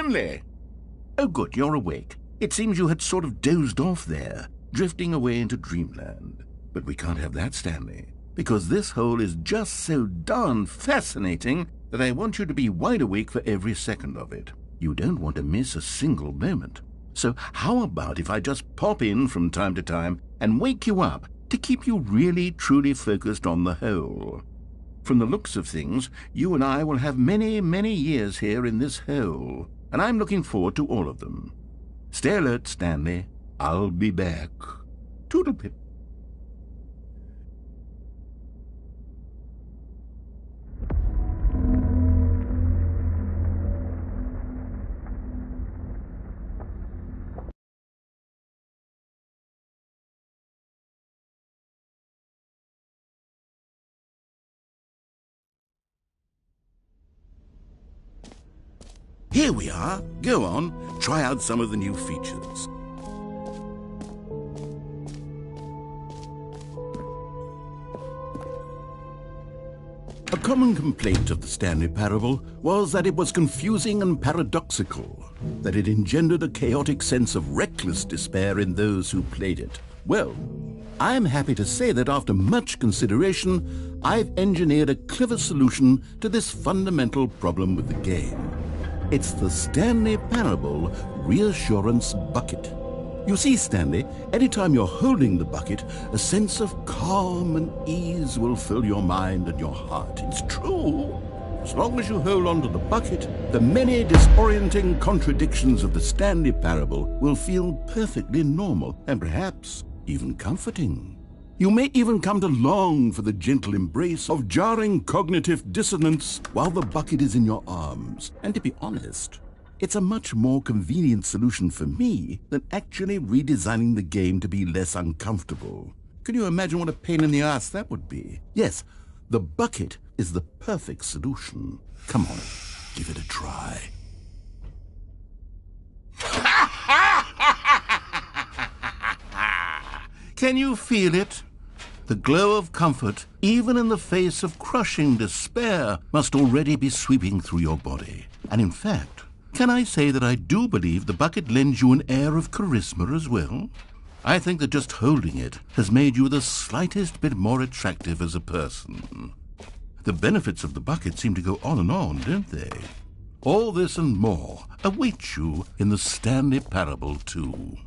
Stanley! Oh, good, you're awake. It seems you had sort of dozed off there, drifting away into dreamland. But we can't have that, Stanley, because this hole is just so darn fascinating that I want you to be wide awake for every second of it. You don't want to miss a single moment. So how about if I just pop in from time to time and wake you up to keep you really, truly focused on the hole? From the looks of things, you and I will have many, many years here in this hole, and I'm looking forward to all of them. Stay alert, Stanley. I'll be back. Toodle-pip. Here we are. Go on, try out some of the new features. A common complaint of the Stanley Parable was that it was confusing and paradoxical, that it engendered a chaotic sense of reckless despair in those who played it. Well, I'm happy to say that after much consideration, I've engineered a clever solution to this fundamental problem with the game. It's the Stanley Parable Reassurance Bucket. You see, Stanley, anytime you're holding the bucket, a sense of calm and ease will fill your mind and your heart. It's true. As long as you hold on to the bucket, the many disorienting contradictions of the Stanley Parable will feel perfectly normal and perhaps even comforting. You may even come to long for the gentle embrace of jarring cognitive dissonance while the bucket is in your arms. And to be honest, it's a much more convenient solution for me than actually redesigning the game to be less uncomfortable. Can you imagine what a pain in the ass that would be? Yes, the bucket is the perfect solution. Come on, give it a try. Can you feel it? The glow of comfort, even in the face of crushing despair, must already be sweeping through your body. And in fact, can I say that I do believe the bucket lends you an air of charisma as well? I think that just holding it has made you the slightest bit more attractive as a person. The benefits of the bucket seem to go on and on, don't they? All this and more await you in the Stanley Parable 2.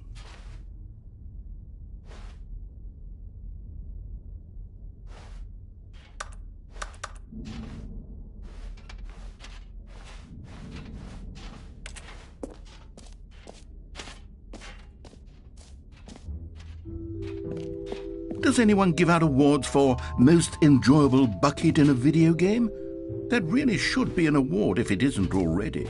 Does anyone give out awards for most enjoyable bucket in a video game? That really should be an award if it isn't already.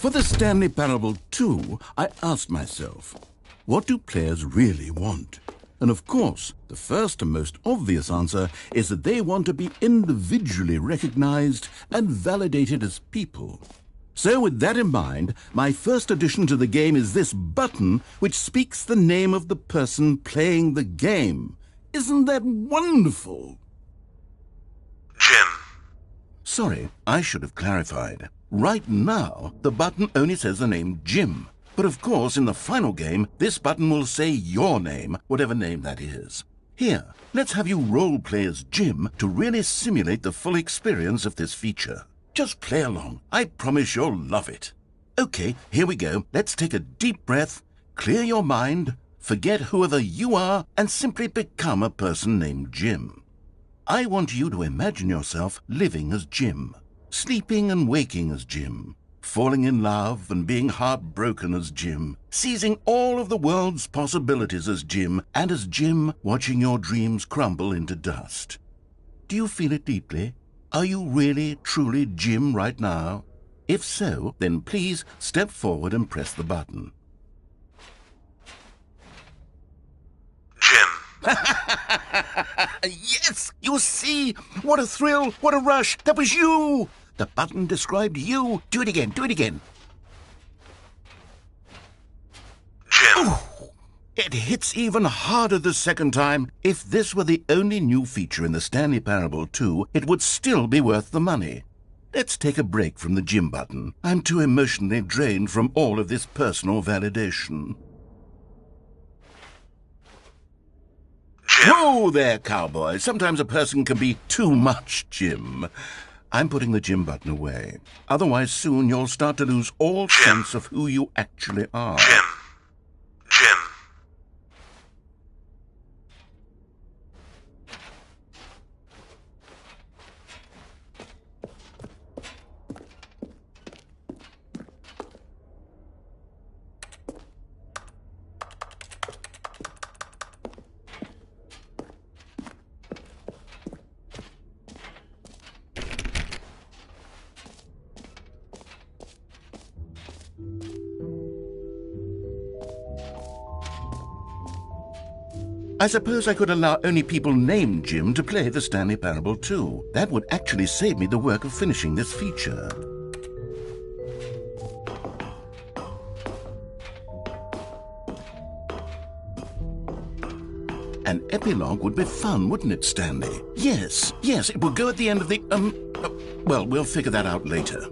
For the Stanley Parable 2, I asked myself, what do players really want? And of course, the first and most obvious answer is that they want to be individually recognized and validated as people. So with that in mind, my first addition to the game is this button which speaks the name of the person playing the game. Isn't that wonderful? Jim. Sorry, I should have clarified. Right now, the button only says the name Jim. But of course, in the final game, this button will say your name, whatever name that is. Here, let's have you role-play as Jim to really simulate the full experience of this feature. Just play along. I promise you'll love it. Okay, here we go. Let's take a deep breath, clear your mind, forget whoever you are, and simply become a person named Jim. I want you to imagine yourself living as Jim, sleeping and waking as Jim, falling in love and being heartbroken as Jim, seizing all of the world's possibilities as Jim, and as Jim watching your dreams crumble into dust. Do you feel it deeply? Are you really, truly Jim right now? If so, then please step forward and press the button. Jim. Yes! You see? What a thrill! What a rush! That was you! The button described you. Do it again. Do it again. Jim. Ooh, it hits even harder the second time. If this were the only new feature in the Stanley Parable 2, it would still be worth the money. Let's take a break from the Jim button. I'm too emotionally drained from all of this personal validation. Jim. Whoa there, cowboy. Sometimes a person can be too much Jim. I'm putting the Jim button away. Otherwise, soon you'll start to lose all sense of who you actually are. Jim. Jim. I suppose I could allow only people named Jim to play the Stanley Parable 2. That would actually save me the work of finishing this feature. An epilogue would be fun, wouldn't it, Stanley? Yes, it would go at the end of the, well, we'll figure that out later.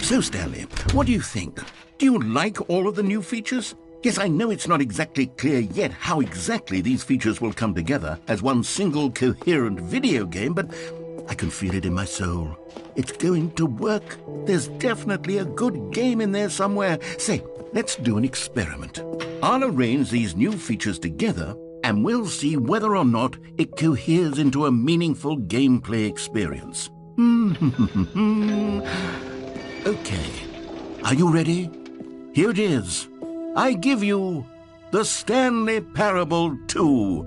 So, Stanley, what do you think? Do you like all of the new features? Yes, I know it's not exactly clear yet how exactly these features will come together as one single coherent video game, but I can feel it in my soul. It's going to work. There's definitely a good game in there somewhere. Say, let's do an experiment. I'll arrange these new features together, and we'll see whether or not it coheres into a meaningful gameplay experience. Okay. Are you ready? Here it is. I give you the Stanley Parable 2.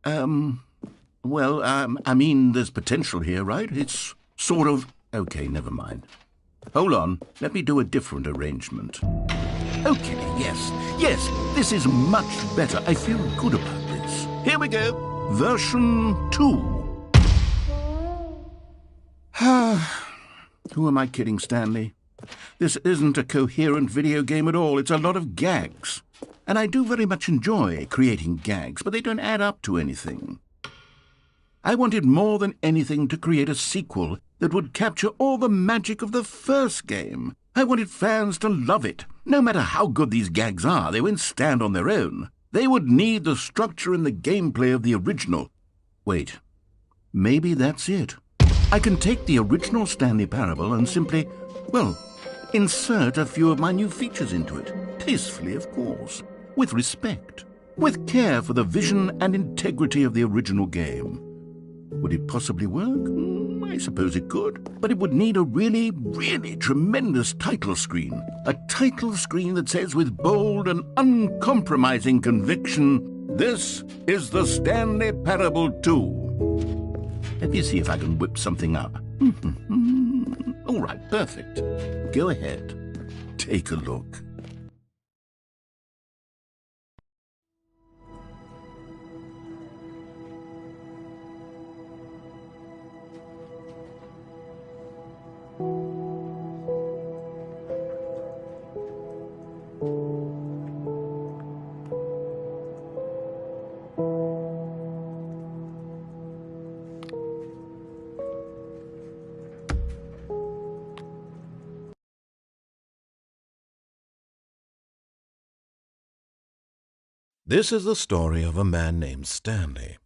I mean, there's potential here, right? It's sort of... Okay, never mind. Hold on. Let me do a different arrangement. Okay, yes, this is much better. I feel good about this. Here we go. Version 2. Who am I kidding, Stanley? This isn't a coherent video game at all. It's a lot of gags. And I do very much enjoy creating gags, but they don't add up to anything. I wanted more than anything to create a sequel that would capture all the magic of the first game. I wanted fans to love it. No matter how good these gags are, they won't stand on their own. They would need the structure and the gameplay of the original. Wait, maybe that's it. I can take the original Stanley Parable and simply, well, insert a few of my new features into it. Tastefully, of course. With respect. With care for the vision and integrity of the original game. Would it possibly work? I suppose it could. But it would need a really, really tremendous title screen. A title screen that says with bold and uncompromising conviction, "This is the Stanley Parable 2. Let me see if I can whip something up. All right, perfect. Go ahead. Take a look. This is the story of a man named Stanley.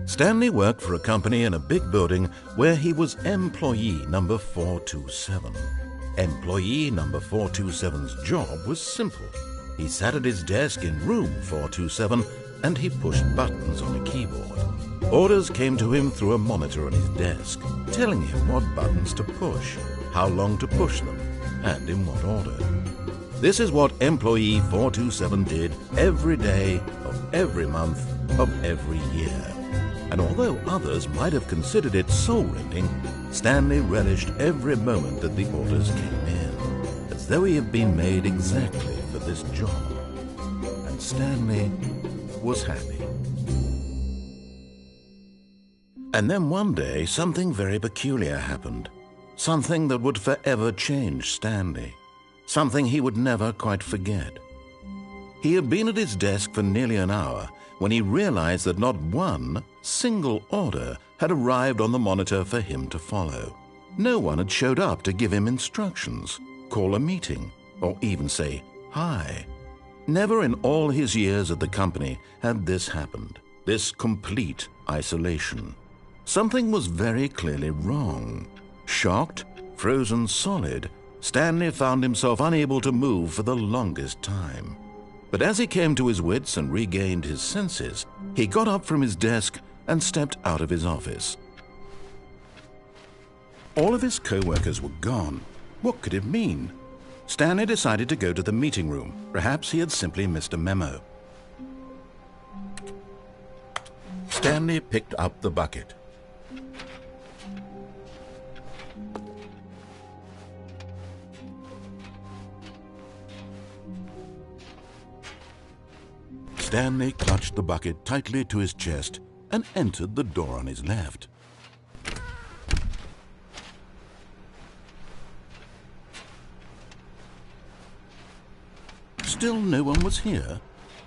Stanley worked for a company in a big building where he was employee number 427. Employee number 427's job was simple. He sat at his desk in room 427 and he pushed buttons on a keyboard. Orders came to him through a monitor on his desk, telling him what buttons to push, how long to push them, and in what order. This is what employee 427 did every day of every month of every year. And although others might have considered it soul-rending, Stanley relished every moment that the orders came in, as though he had been made exactly for this job. And Stanley was happy. And then one day, something very peculiar happened. Something that would forever change Stanley. Something he would never quite forget. He had been at his desk for nearly an hour when he realized that not one single order had arrived on the monitor for him to follow. No one had showed up to give him instructions, call a meeting, or even say hi. Never in all his years at the company had this happened, this complete isolation. Something was very clearly wrong. Shocked, frozen solid, Stanley found himself unable to move for the longest time. But as he came to his wits and regained his senses, he got up from his desk and stepped out of his office. All of his co-workers were gone. What could it mean? Stanley decided to go to the meeting room. Perhaps he had simply missed a memo. Stanley picked up the bucket. Stanley clutched the bucket tightly to his chest and entered the door on his left. Still no one was here.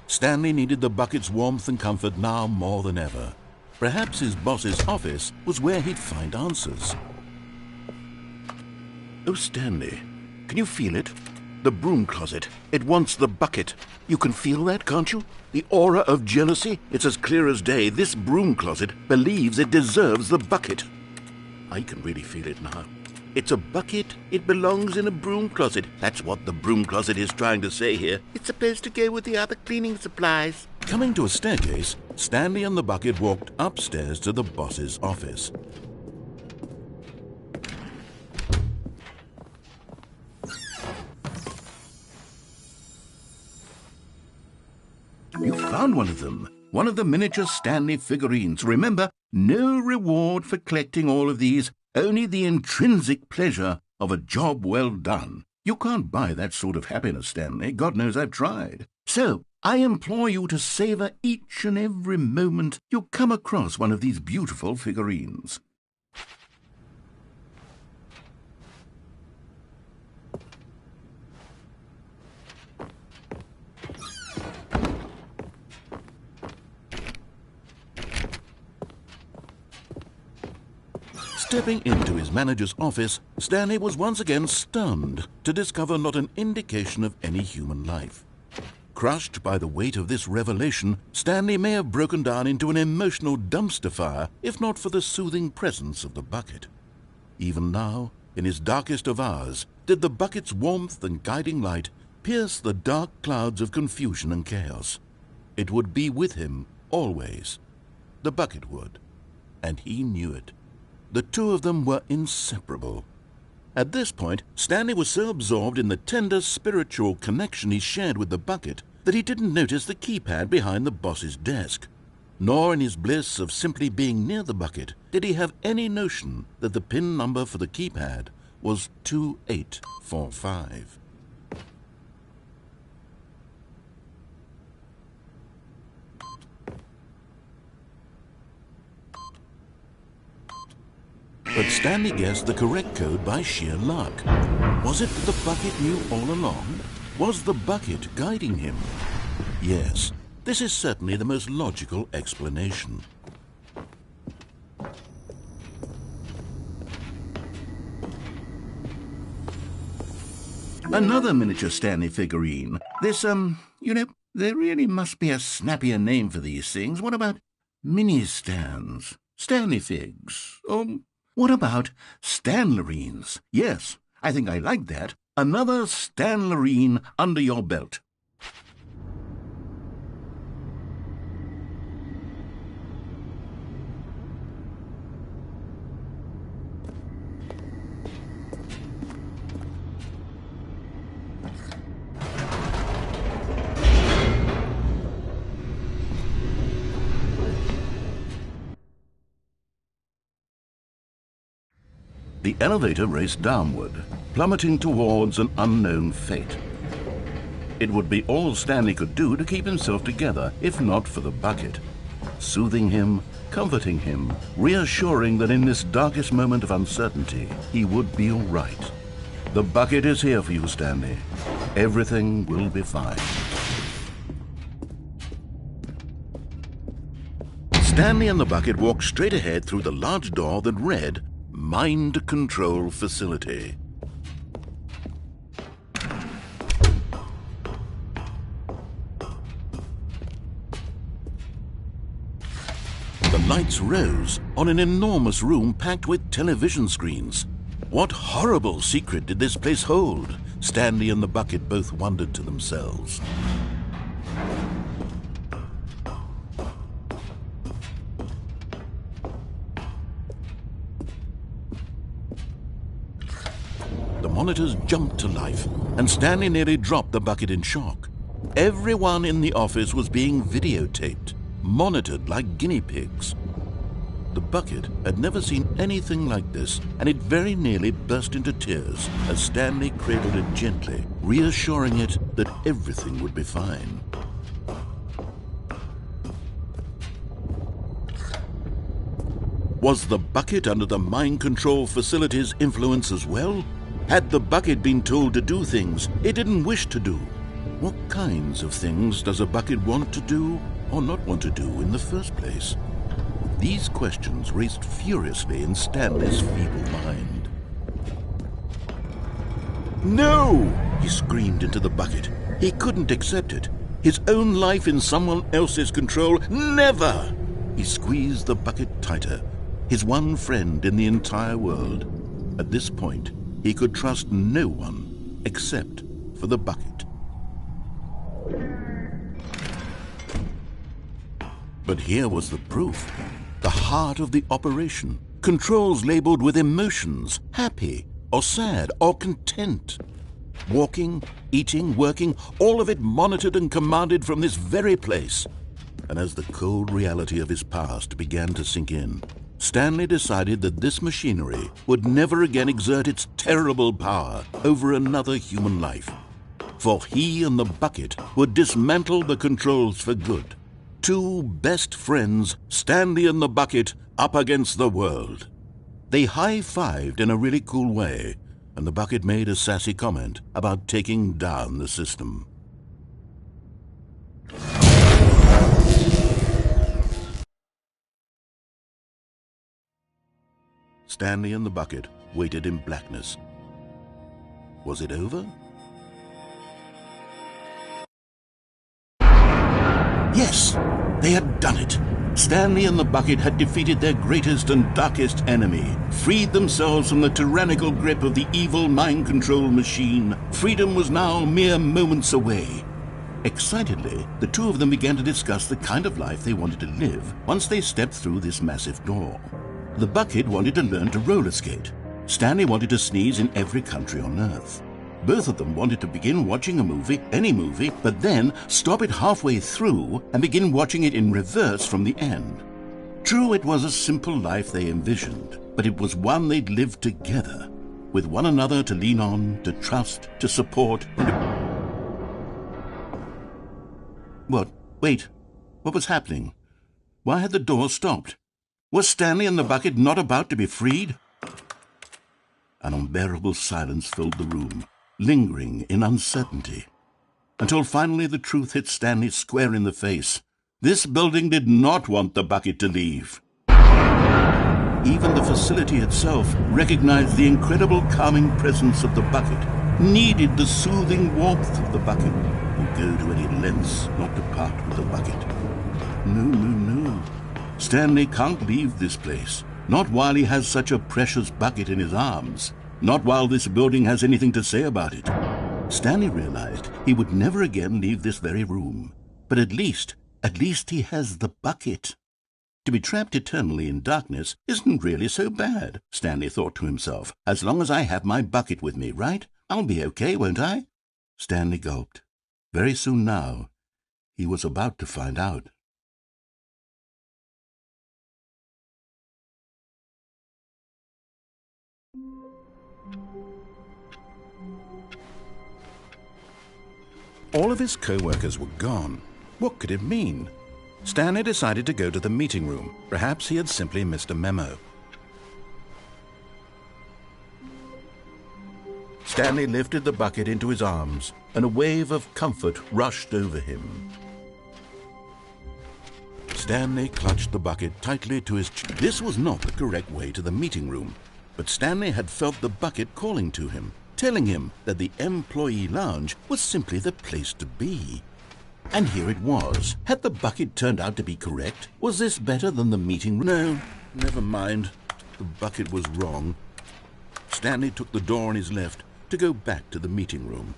Stanley needed the bucket's warmth and comfort now more than ever. Perhaps his boss's office was where he'd find answers. Oh, Stanley, can you feel it? The broom closet. It wants the bucket. You can feel that, can't you? The aura of jealousy? It's as clear as day. This broom closet believes it deserves the bucket. I can really feel it now. It's a bucket. It belongs in a broom closet. That's what the broom closet is trying to say here. It's supposed to go with the other cleaning supplies. Coming to a staircase, Stanley and the bucket walked upstairs to the boss's office. You found one of them. One of the miniature Stanley figurines. Remember, no reward for collecting all of these, only the intrinsic pleasure of a job well done. You can't buy that sort of happiness, Stanley. God knows I've tried. So, I implore you to savor each and every moment you come across one of these beautiful figurines. Stepping into his manager's office, Stanley was once again stunned to discover not an indication of any human life. Crushed by the weight of this revelation, Stanley may have broken down into an emotional dumpster fire if not for the soothing presence of the bucket. Even now, in his darkest of hours, did the bucket's warmth and guiding light pierce the dark clouds of confusion and chaos. It would be with him always. The bucket would, and he knew it. The two of them were inseparable. At this point, Stanley was so absorbed in the tender spiritual connection he shared with the bucket that he didn't notice the keypad behind the boss's desk. Nor in his bliss of simply being near the bucket did he have any notion that the PIN number for the keypad was 2845. But Stanley guessed the correct code by sheer luck. Was it that the bucket knew all along? Was the bucket guiding him? Yes, this is certainly the most logical explanation. Another miniature Stanley figurine. This, there really must be a snappier name for these things. What about mini-stands? Stanley figs? What about Stanlerines? Yes, I think I like that. Another Stanlerine under your belt. The elevator raced downward, plummeting towards an unknown fate. It would be all Stanley could do to keep himself together, if not for the bucket. Soothing him, comforting him, reassuring that in this darkest moment of uncertainty, he would be all right. The bucket is here for you, Stanley. Everything will be fine. Stanley and the bucket walked straight ahead through the large door that read, Mind Control Facility. The lights rose on an enormous room packed with television screens. What horrible secret did this place hold? Stanley and the bucket both wondered to themselves. The monitors jumped to life, and Stanley nearly dropped the bucket in shock. Everyone in the office was being videotaped, monitored like guinea pigs. The bucket had never seen anything like this, and it very nearly burst into tears as Stanley cradled it gently, reassuring it that everything would be fine. Was the bucket under the mind control facility's influence as well? Had the bucket been told to do things it didn't wish to do? What kinds of things does a bucket want to do or not want to do in the first place? These questions raced furiously in Stanley's feeble mind. No! He screamed into the bucket. He couldn't accept it. His own life in someone else's control, never! He squeezed the bucket tighter, his one friend in the entire world. At this point, he could trust no one except for the bucket. But here was the proof. The heart of the operation. Controls labeled with emotions, happy or sad or content. Walking, eating, working, all of it monitored and commanded from this very place. And as the cold reality of his past began to sink in, Stanley decided that this machinery would never again exert its terrible power over another human life. For he and the bucket would dismantle the controls for good. Two best friends, Stanley and the bucket, up against the world. They high-fived in a really cool way, and the bucket made a sassy comment about taking down the system. Stanley and the bucket waited in blackness. Was it over? Yes, they had done it. Stanley and the bucket had defeated their greatest and darkest enemy, freed themselves from the tyrannical grip of the evil mind control machine. Freedom was now mere moments away. Excitedly, the two of them began to discuss the kind of life they wanted to live once they stepped through this massive door. The bucket wanted to learn to roller skate. Stanley wanted to sneeze in every country on Earth. Both of them wanted to begin watching a movie, any movie, but then stop it halfway through and begin watching it in reverse from the end. True, it was a simple life they envisioned, but it was one they'd lived together, with one another to lean on, to trust, to support, and What? Wait. What was happening? Why had the door stopped? Was Stanley and the bucket not about to be freed? An unbearable silence filled the room, lingering in uncertainty, until finally the truth hit Stanley square in the face. This building did not want the bucket to leave. Even the facility itself recognized the incredible calming presence of the bucket, needed the soothing warmth of the bucket, would go to any lengths not to part with the bucket. No. Stanley can't leave this place, not while he has such a precious bucket in his arms. Not while this building has anything to say about it. Stanley realized he would never again leave this very room. But at least he has the bucket. To be trapped eternally in darkness isn't really so bad, Stanley thought to himself. As long as I have my bucket with me, right? I'll be okay, won't I? Stanley gulped. Very soon now, he was about to find out. All of his co-workers were gone. What could it mean? Stanley decided to go to the meeting room. Perhaps he had simply missed a memo. Stanley lifted the bucket into his arms, and a wave of comfort rushed over him. Stanley clutched the bucket tightly to his chest. This was not the correct way to the meeting room, but Stanley had felt the bucket calling to him, telling him that the employee lounge was simply the place to be. And here it was. Had the bucket turned out to be correct? Was this better than the meeting room? No, never mind. The bucket was wrong. Stanley took the door on his left to go back to the meeting room.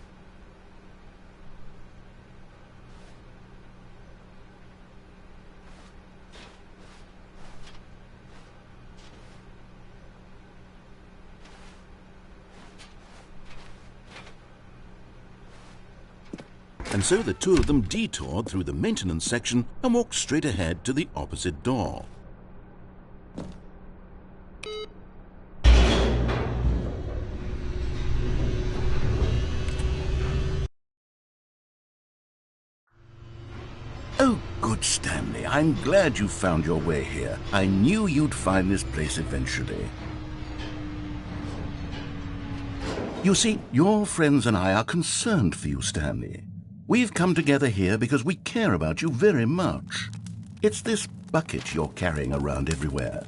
And so the two of them detoured through the maintenance section and walked straight ahead to the opposite door. Oh, good, Stanley. I'm glad you found your way here. I knew you'd find this place eventually. You see, your friends and I are concerned for you, Stanley. We've come together here because we care about you very much. It's this bucket you're carrying around everywhere.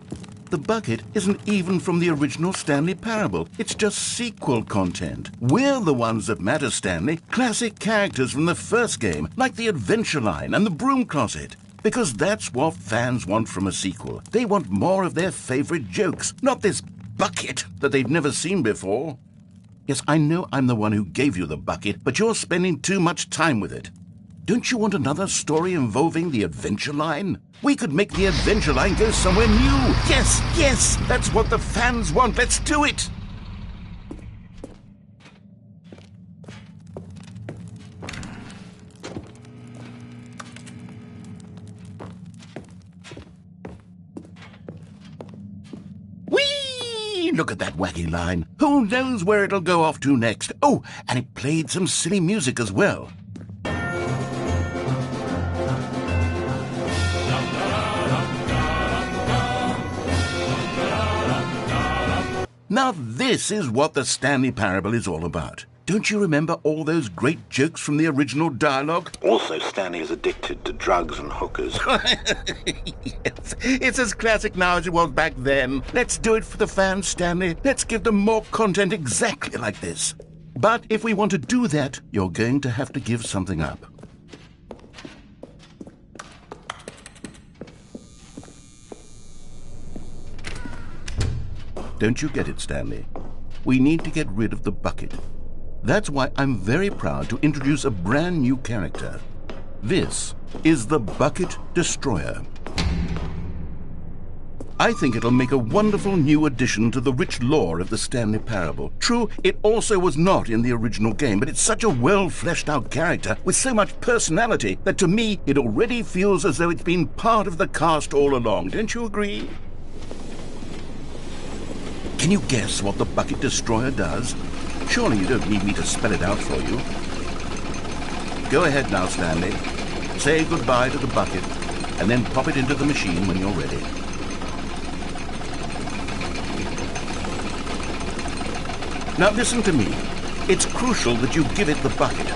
The bucket isn't even from the original Stanley Parable. It's just sequel content. We're the ones that matter, Stanley. Classic characters from the first game, like the Adventure Line and the Broom Closet. Because that's what fans want from a sequel. They want more of their favorite jokes, not this bucket that they've never seen before. Yes, I know I'm the one who gave you the bucket, but you're spending too much time with it. Don't you want another story involving the Adventure Line? We could make the Adventure Line go somewhere new. Yes, that's what the fans want. Let's do it. Whee! Look at that wacky line. Who knows where it'll go off to next? Oh, and it played some silly music as well. Now this is what the Stanley Parable is all about. Don't you remember all those great jokes from the original dialogue? Also, Stanley is addicted to drugs and hookers. Yes, it's as classic now as it was back then. Let's do it for the fans, Stanley. Let's give them more content exactly like this. But if we want to do that, you're going to have to give something up. Don't you get it, Stanley? We need to get rid of the bucket. That's why I'm very proud to introduce a brand new character. This is the Bucket Destroyer. I think it'll make a wonderful new addition to the rich lore of the Stanley Parable. True, it also was not in the original game, but it's such a well-fleshed-out character with so much personality that to me it already feels as though it's been part of the cast all along. Don't you agree? Can you guess what the Bucket Destroyer does? Surely you don't need me to spell it out for you. Go ahead now, Stanley. Say goodbye to the bucket, and then pop it into the machine when you're ready. Now listen to me. It's crucial that you give it the bucket.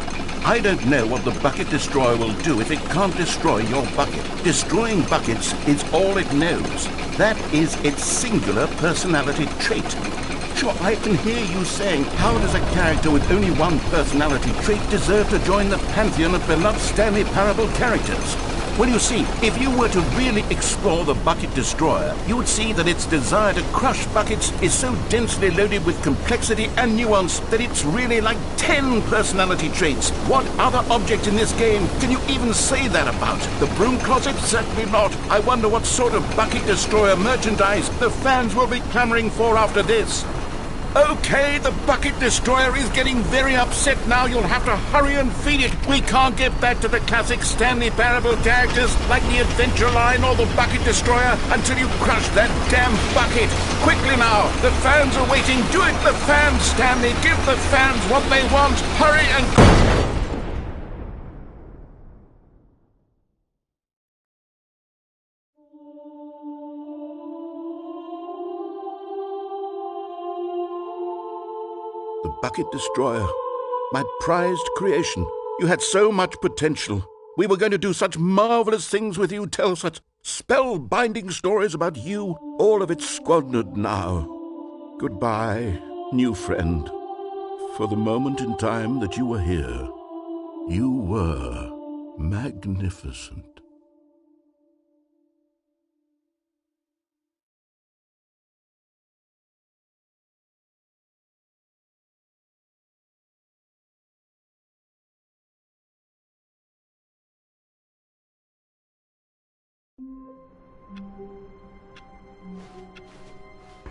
I don't know what the Bucket Destroyer will do if it can't destroy your bucket. Destroying buckets is all it knows. That is its singular personality trait. Sure, I can hear you saying, how does a character with only one personality trait deserve to join the pantheon of beloved Stanley Parable characters? Well, you see, if you were to really explore the Bucket Destroyer, you would see that its desire to crush buckets is so densely loaded with complexity and nuance that it's really like 10 personality traits. What other object in this game can you even say that about? The Broom Closet? Certainly not. I wonder what sort of Bucket Destroyer merchandise the fans will be clamoring for after this. Okay, the Bucket Destroyer is getting very upset now. You'll have to hurry and feed it. We can't get back to the classic Stanley Parable characters like the Adventure Line or the Bucket Destroyer until you crush that damn bucket. Quickly now, the fans are waiting. Do it, the fans, Stanley. Give the fans what they want. Hurry and... The Bucket Destroyer, my prized creation. You had so much potential. We were going to do such marvelous things with you, tell such spellbinding stories about you. All of it squandered now. Goodbye, new friend. For the moment in time that you were here, you were magnificent.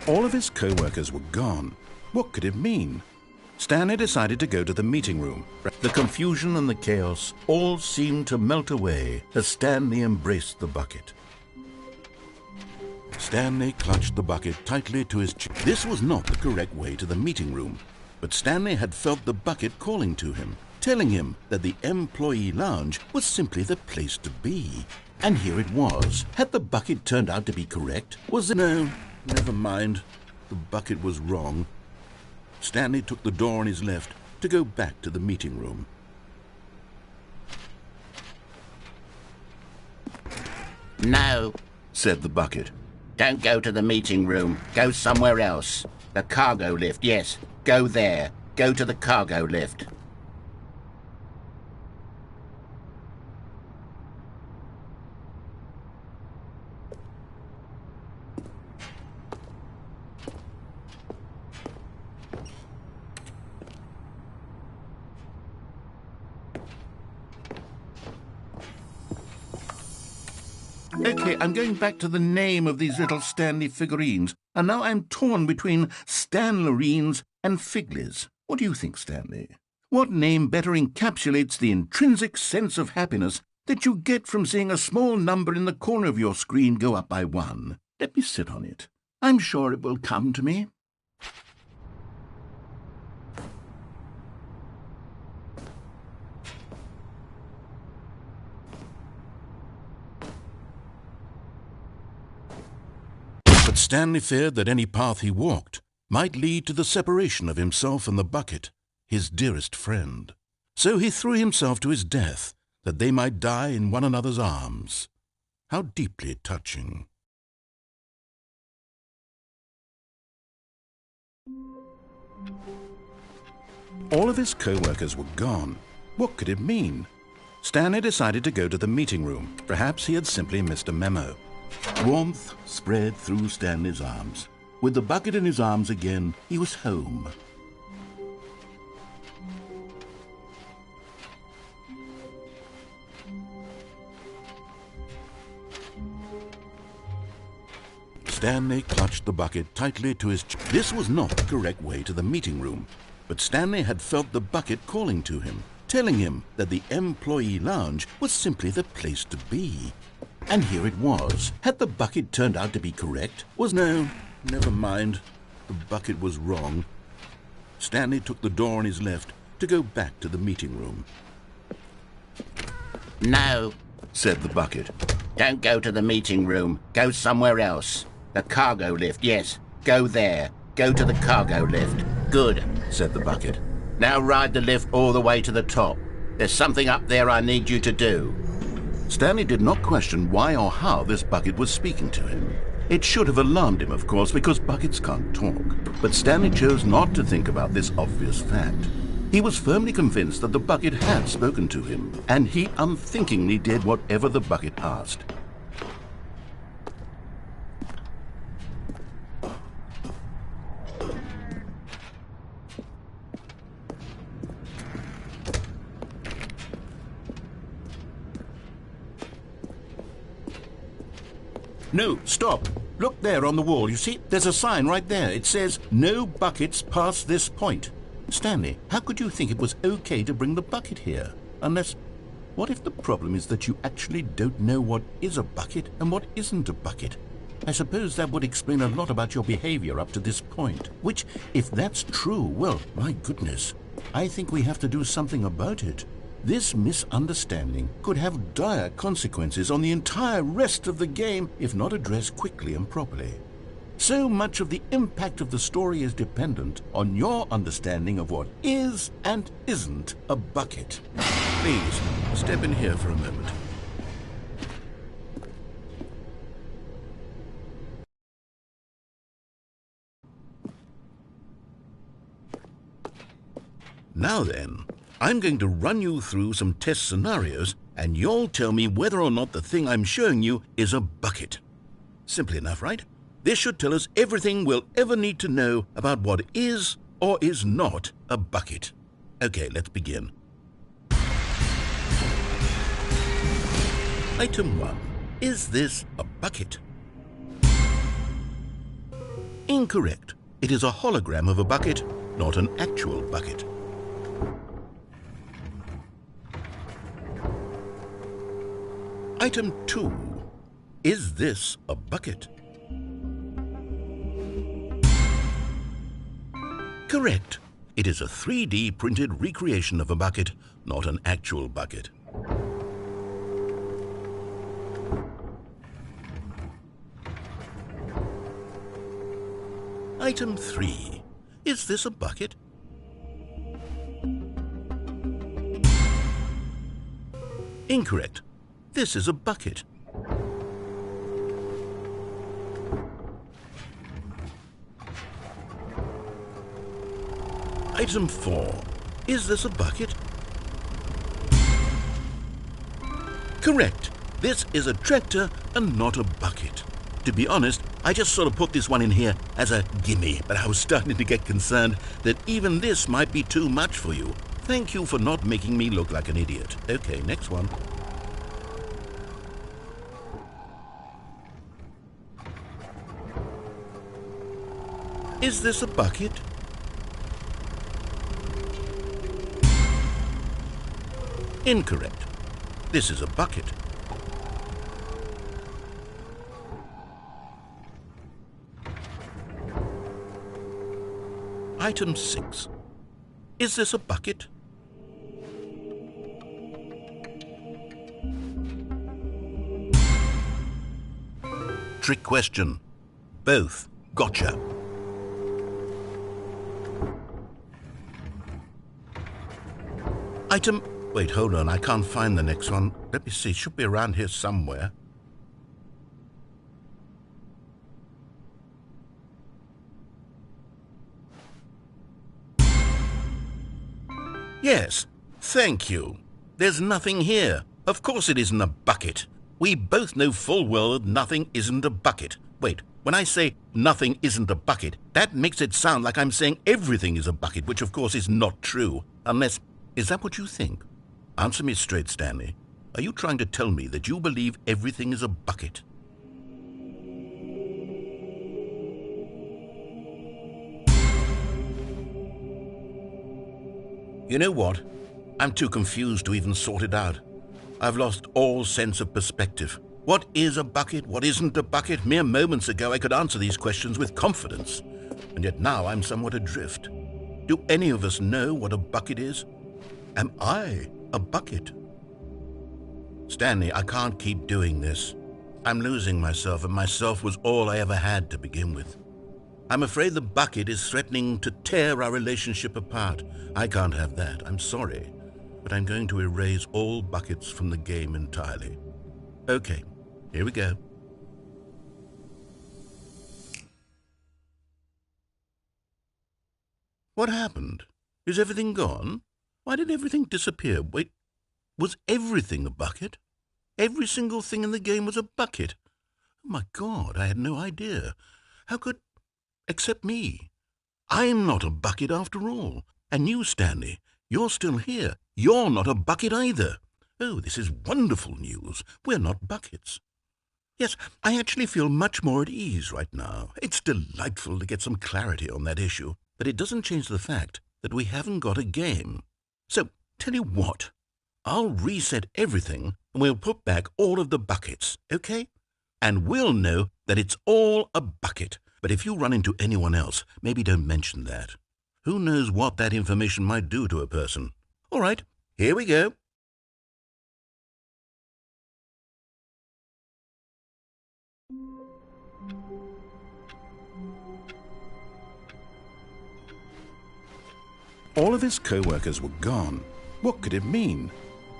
All of his co-workers were gone. What could it mean? Stanley decided to go to the meeting room. The confusion and the chaos all seemed to melt away as Stanley embraced the bucket. Stanley clutched the bucket tightly to his chest. This was not the correct way to the meeting room, but Stanley had felt the bucket calling to him, telling him that the employee lounge was simply the place to be. And here it was. Had the bucket turned out to be correct? Was it? No, never mind. The bucket was wrong. Stanley took the door on his left to go back to the meeting room. No, said the bucket. don't go to the meeting room. Go somewhere else. The cargo lift, yes. Go there. Go to the cargo lift. Okay, I'm going back to the name of these little Stanley figurines, and now I'm torn between Stanlerines and Figlies. What do you think, Stanley? What name better encapsulates the intrinsic sense of happiness that you get from seeing a small number in the corner of your screen go up by 1? Let me sit on it. I'm sure it will come to me. But Stanley feared that any path he walked might lead to the separation of himself and the bucket, his dearest friend. So he threw himself to his death, that they might die in one another's arms. How deeply touching. All of his co-workers were gone. What could it mean? Stanley decided to go to the meeting room. Perhaps he had simply missed a memo. Warmth spread through Stanley's arms. With the bucket in his arms again, he was home. Stanley clutched the bucket tightly to his chest. This was not the correct way to the meeting room, but Stanley had felt the bucket calling to him, telling him that the employee lounge was simply the place to be. And here it was. Had the bucket turned out to be correct? No, never mind. The bucket was wrong. Stanley took the door on his left to go back to the meeting room. No, Said the bucket. don't go to the meeting room. Go somewhere else. The cargo lift, yes. Go there. Go to the cargo lift. Good, Said the bucket. now ride the lift all the way to the top. There's something up there I need you to do. Stanley did not question why or how this bucket was speaking to him. It should have alarmed him, of course, because buckets can't talk. But Stanley chose not to think about this obvious fact. He was firmly convinced that the bucket had spoken to him, and he unthinkingly did whatever the bucket asked. No, stop. Look there on the wall. You see, there's a sign right there. It says, "No buckets past this point." Stanley, how could you think it was okay to bring the bucket here? Unless, what if the problem is that you actually don't know what is a bucket and what isn't a bucket? I suppose that would explain a lot about your behavior up to this point. Which, if that's true, well, my goodness, I think we have to do something about it. This misunderstanding could have dire consequences on the entire rest of the game if not addressed quickly and properly. So much of the impact of the story is dependent on your understanding of what is and isn't a bucket. Please, step in here for a moment. Now then, I'm going to run you through some test scenarios, and you'll tell me whether or not the thing I'm showing you is a bucket. Simple enough, right? This should tell us everything we'll ever need to know about what is or is not a bucket. Okay, let's begin. Item 1. Is this a bucket? Incorrect. It is a hologram of a bucket, not an actual bucket. Item 2. Is this a bucket? Correct. It is a 3D printed recreation of a bucket, not an actual bucket. Item 3. Is this a bucket? Incorrect. This is a bucket. Item 4. Is this a bucket? Correct. This is a tractor and not a bucket. To be honest, I just sort of put this one in here as a gimme, but I was starting to get concerned that even this might be too much for you. Thank you for not making me look like an idiot. Okay, next one. Is this a bucket? Incorrect. This is a bucket. Item 6. Is this a bucket? Trick question. Both. Gotcha. Item... Wait, hold on. I can't find the next one. Let me see. It should be around here somewhere. Yes, thank you. There's nothing here. Of course it isn't a bucket. We both know full well that nothing isn't a bucket. Wait, when I say nothing isn't a bucket, that makes it sound like I'm saying everything is a bucket, which of course is not true. Unless, is that what you think? Answer me straight, Stanley. Are you trying to tell me that you believe everything is a bucket? You know what? I'm too confused to even sort it out. I've lost all sense of perspective. What is a bucket? What isn't a bucket? Mere moments ago I could answer these questions with confidence, and yet now I'm somewhat adrift. Do any of us know what a bucket is? Am I a bucket? Stanley, I can't keep doing this. I'm losing myself, and myself was all I ever had to begin with. I'm afraid the bucket is threatening to tear our relationship apart. I can't have that. I'm sorry, but I'm going to erase all buckets from the game entirely. Okay, here we go. What happened? Is everything gone? Why did everything disappear? Wait, was everything a bucket? Every single thing in the game was a bucket. Oh my God, I had no idea. How could... Except me. I'm not a bucket after all. And you, Stanley, you're still here. You're not a bucket either. Oh, this is wonderful news. We're not buckets. Yes, I actually feel much more at ease right now. It's delightful to get some clarity on that issue, but it doesn't change the fact that we haven't got a game. So, tell you what, I'll reset everything and we'll put back all of the buckets, okay? And we'll know that it's all a bucket. But if you run into anyone else, maybe don't mention that. Who knows what that information might do to a person? All right, here we go. All of his co-workers were gone. What could it mean?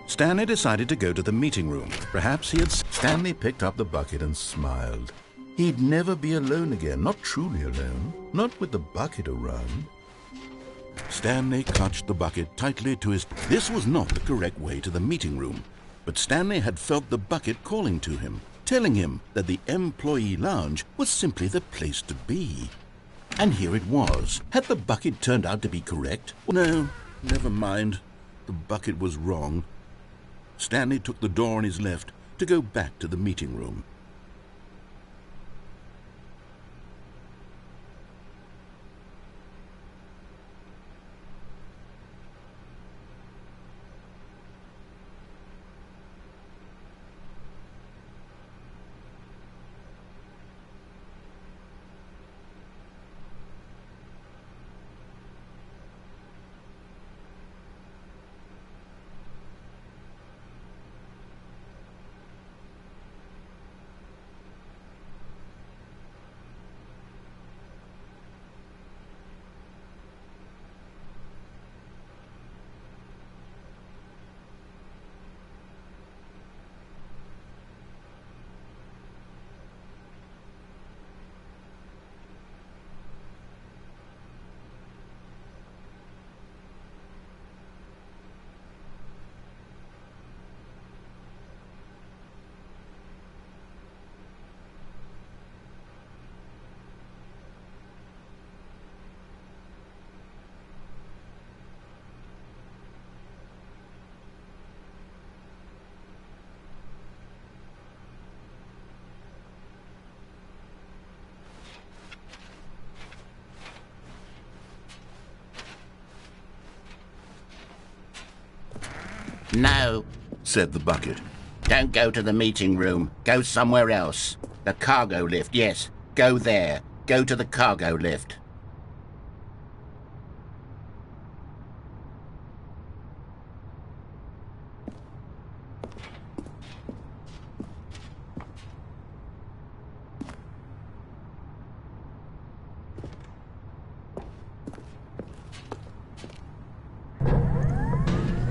Stanley decided to go to the meeting room. Perhaps he had... Stanley picked up the bucket and smiled. He'd never be alone again, not truly alone, not with the bucket around. Stanley clutched the bucket tightly to his... This was not the correct way to the meeting room, but Stanley had felt the bucket calling to him, telling him that the employee lounge was simply the place to be. And here it was. Had the bucket turned out to be correct? No, never mind. The bucket was wrong. Stanley took the door on his left to go back to the meeting room. No, said the bucket. don't go to the meeting room. Go somewhere else. The cargo lift, yes. Go there. Go to the cargo lift.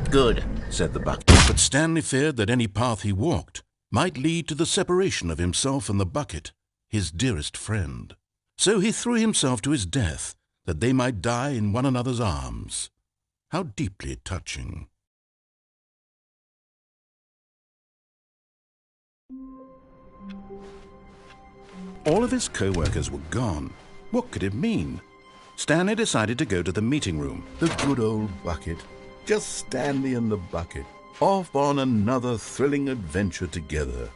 Good, said the bucket. But Stanley feared that any path he walked might lead to the separation of himself and the bucket, his dearest friend. So he threw himself to his death, that they might die in one another's arms. How deeply touching. All of his co-workers were gone. What could it mean? Stanley decided to go to the meeting room. The good old bucket. Just Stanley and the bucket, off on another thrilling adventure together.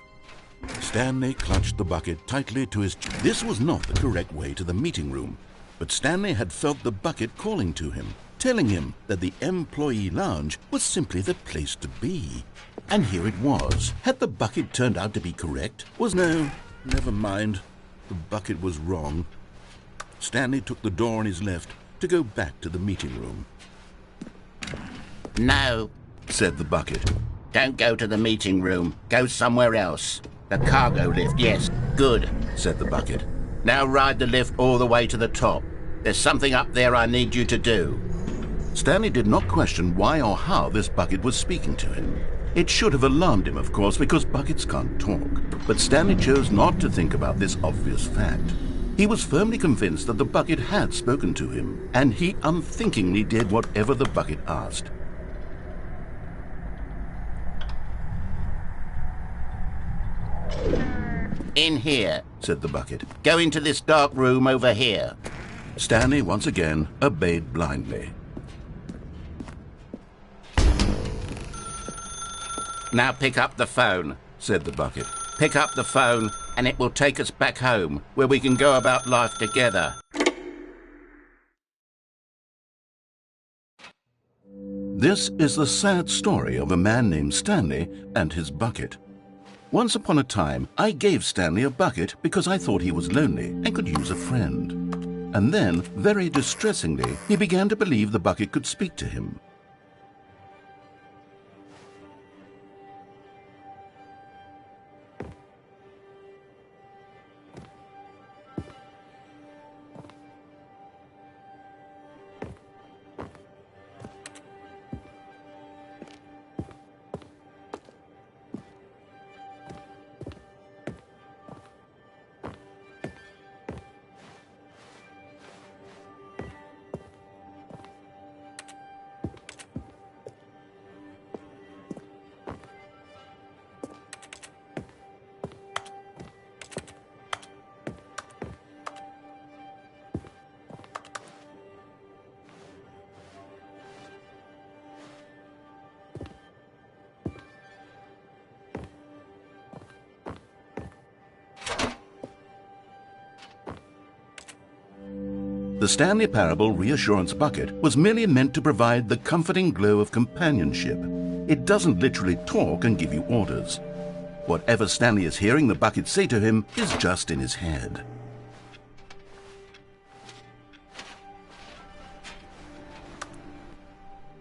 Stanley clutched the bucket tightly to his chest. This was not the correct way to the meeting room, but Stanley had felt the bucket calling to him, telling him that the employee lounge was simply the place to be. And here it was. Had the bucket turned out to be correct? No, never mind. The bucket was wrong. Stanley took the door on his left to go back to the meeting room. No, said the bucket. don't go to the meeting room. Go somewhere else. The cargo lift, yes. Good, said the bucket. Now ride the lift all the way to the top. There's something up there I need you to do. Stanley did not question why or how this bucket was speaking to him. It should have alarmed him, of course, because buckets can't talk. But Stanley chose not to think about this obvious fact. He was firmly convinced that the bucket had spoken to him, and he unthinkingly did whatever the bucket asked. In here, said the bucket. go into this dark room over here. Stanley once again obeyed blindly. Now pick up the phone, said the bucket. Pick up the phone and it will take us back home, where we can go about life together. This is the sad story of a man named Stanley and his bucket. Once upon a time, I gave Stanley a bucket because I thought he was lonely and could use a friend. And then, very distressingly, he began to believe the bucket could speak to him. The Stanley Parable Reassurance Bucket was merely meant to provide the comforting glow of companionship. It doesn't literally talk and give you orders. Whatever Stanley is hearing the bucket say to him is just in his head.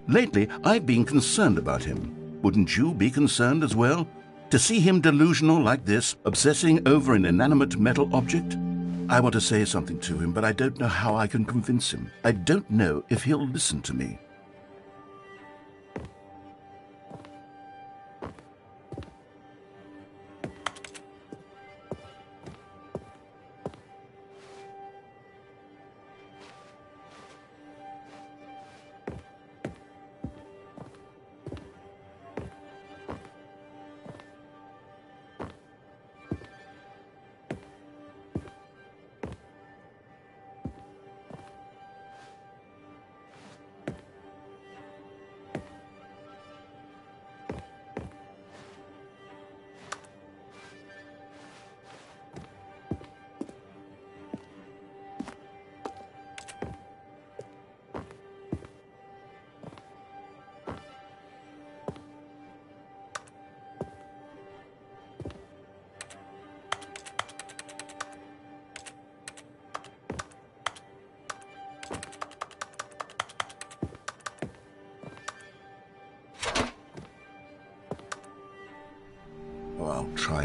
Lately, I've been concerned about him. Wouldn't you be concerned as well? To see him delusional like this, obsessing over an inanimate metal object? I want to say something to him, but I don't know how I can convince him. I don't know if he'll listen to me.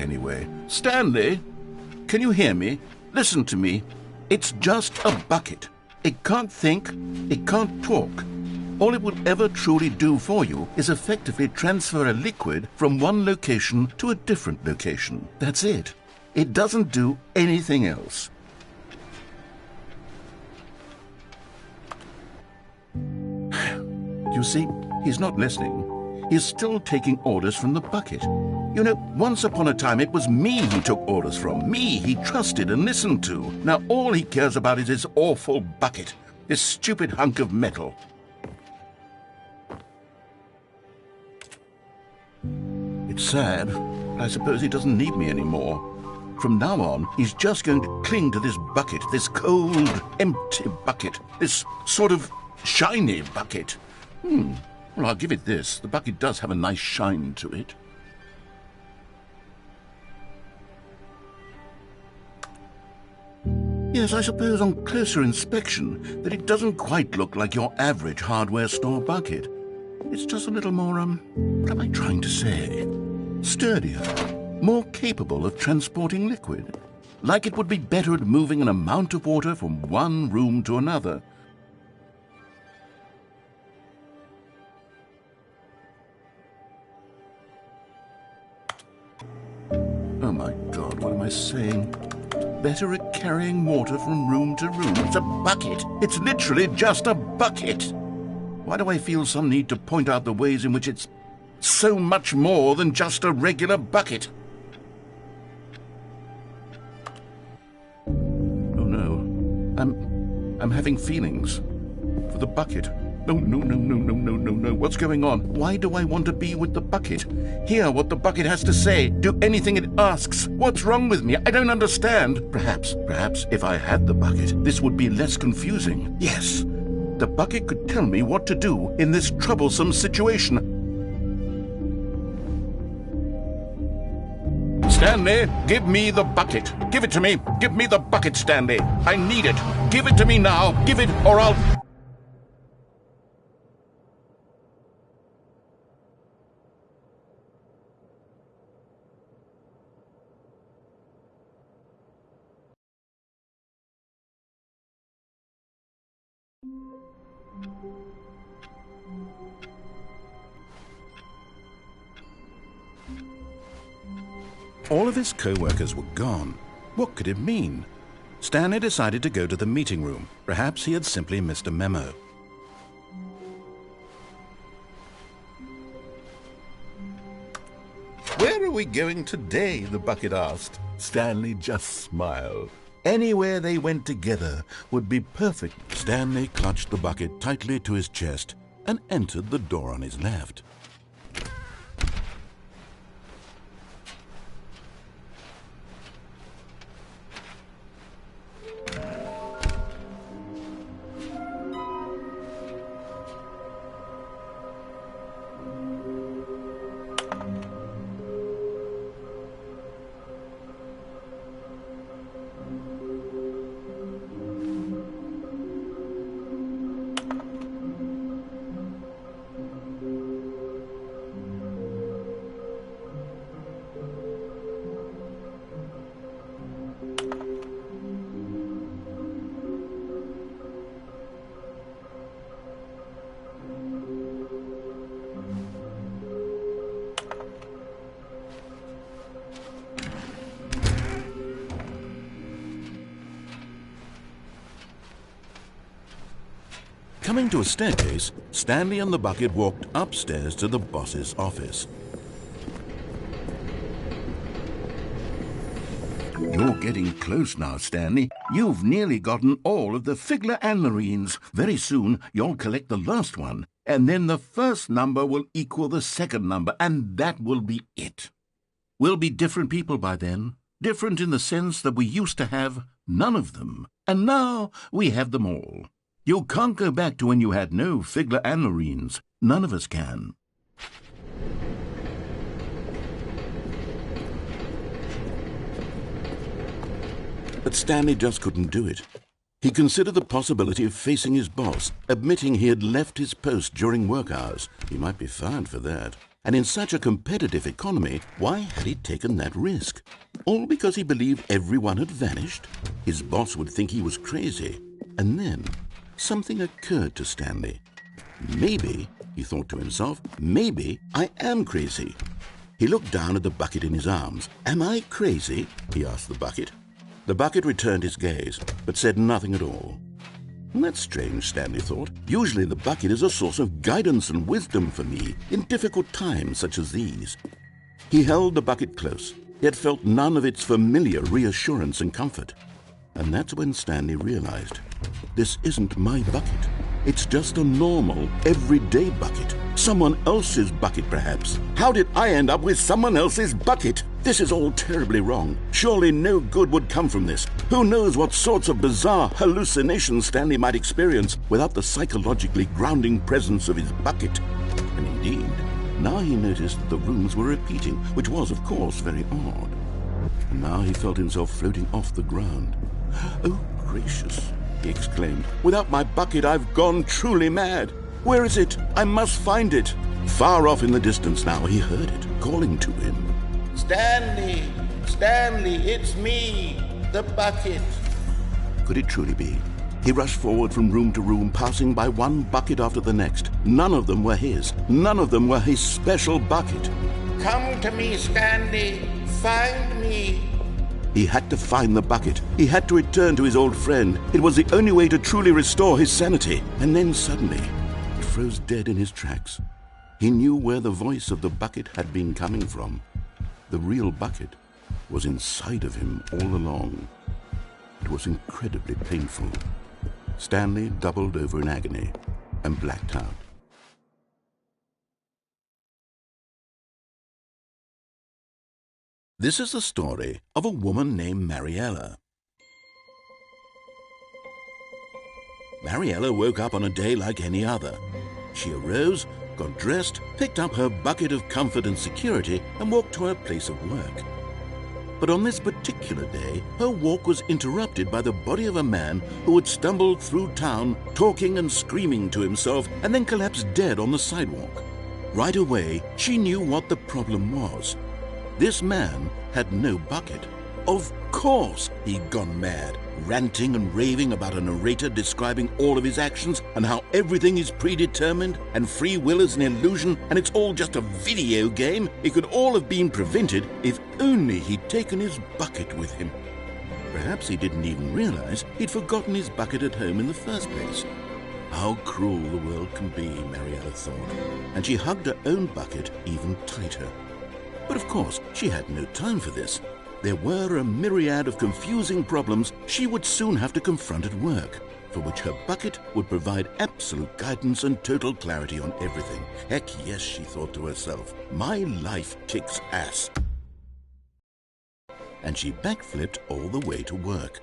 anyway. Stanley, can you hear me? Listen to me. It's just a bucket. It can't think, it can't talk. All it will ever truly do for you is effectively transfer a liquid from one location to a different location. That's it. It doesn't do anything else. You see, he's not listening. He's still taking orders from the bucket. You know, once upon a time it was me he took orders from. Me he trusted and listened to. Now all he cares about is his awful bucket. This stupid hunk of metal. It's sad. I suppose he doesn't need me anymore. From now on, he's just going to cling to this bucket, this cold, empty bucket, this sort of shiny bucket. Well, I'll give it this. The bucket does have a nice shine to it. Yes, I suppose on closer inspection that it doesn't quite look like your average hardware store bucket. It's just a little more, what am I trying to say? Sturdier, more capable of transporting liquid. Like it would be better at moving an amount of water from one room to another. Oh my God, what am I saying? Better at carrying water from room to room. It's a bucket. It's literally just a bucket. Why do I feel some need to point out the ways in which it's so much more than just a regular bucket? Oh no, I'm having feelings for the bucket. No, no. What's going on? Why do I want to be with the bucket? Hear what the bucket has to say. Do anything it asks. What's wrong with me? I don't understand. Perhaps if I had the bucket, this would be less confusing. Yes, the bucket could tell me what to do in this troublesome situation. Stanley, give me the bucket. Give it to me. Give me the bucket, Stanley. I need it. Give it to me now. Give it or I'll... All of his co-workers were gone. What could it mean? Stanley decided to go to the meeting room. Perhaps he had simply missed a memo. Where are we going today? The bucket asked. Stanley just smiled. Anywhere they went together would be perfect. Stanley clutched the bucket tightly to his chest and entered the door on his left. Coming to a staircase, Stanley and the bucket walked upstairs to the boss's office. You're getting close now, Stanley. You've nearly gotten all of the Figler and Marines. Very soon, you'll collect the last one, and then the first number will equal the second number, and that will be it. We'll be different people by then. Different in the sense that we used to have none of them, and now we have them all. You can't go back to when you had no Figler and Marines. None of us can. But Stanley just couldn't do it. He considered the possibility of facing his boss, admitting he had left his post during work hours. He might be fined for that. And in such a competitive economy, why had he taken that risk? All because he believed everyone had vanished? His boss would think he was crazy. And then something occurred to Stanley. Maybe, he thought to himself, maybe I am crazy. He looked down at the bucket in his arms. Am I crazy? He asked the bucket. The bucket returned his gaze, but said nothing at all. That's strange, Stanley thought. Usually the bucket is a source of guidance and wisdom for me in difficult times such as these. He held the bucket close, yet felt none of its familiar reassurance and comfort. And that's when Stanley realized, this isn't my bucket. It's just a normal, everyday bucket. Someone else's bucket, perhaps. How did I end up with someone else's bucket? This is all terribly wrong. Surely no good would come from this. Who knows what sorts of bizarre hallucinations Stanley might experience without the psychologically grounding presence of his bucket. And indeed, now he noticed that the rooms were repeating, which was, of course, very odd. And now he felt himself floating off the ground. Oh, gracious, he exclaimed. Without my bucket, I've gone truly mad. Where is it? I must find it. Far off in the distance now, he heard it, calling to him. Stanley! Stanley, it's me, the bucket. Could it truly be? He rushed forward from room to room, passing by one bucket after the next. None of them were his. None of them were his special bucket. Come to me, Stanley. Find me. He had to find the bucket. He had to return to his old friend. It was the only way to truly restore his sanity. And then suddenly, he froze dead in his tracks. He knew where the voice of the bucket had been coming from. The real bucket was inside of him all along. It was incredibly painful. Stanley doubled over in agony and blacked out. This is the story of a woman named Mariella. Mariella woke up on a day like any other. She arose, got dressed, picked up her bucket of comfort and security, and walked to her place of work. But on this particular day, her walk was interrupted by the body of a man who had stumbled through town, talking and screaming to himself, and then collapsed dead on the sidewalk. Right away, she knew what the problem was. This man had no bucket. Of course he'd gone mad, ranting and raving about a narrator describing all of his actions and how everything is predetermined and free will is an illusion and it's all just a video game. It could all have been prevented if only he'd taken his bucket with him. Perhaps he didn't even realize he'd forgotten his bucket at home in the first place. How cruel the world can be, Mariella thought, and she hugged her own bucket even tighter. But of course, she had no time for this. There were a myriad of confusing problems she would soon have to confront at work, for which her bucket would provide absolute guidance and total clarity on everything. Heck yes, she thought to herself, my life kicks ass. And she backflipped all the way to work.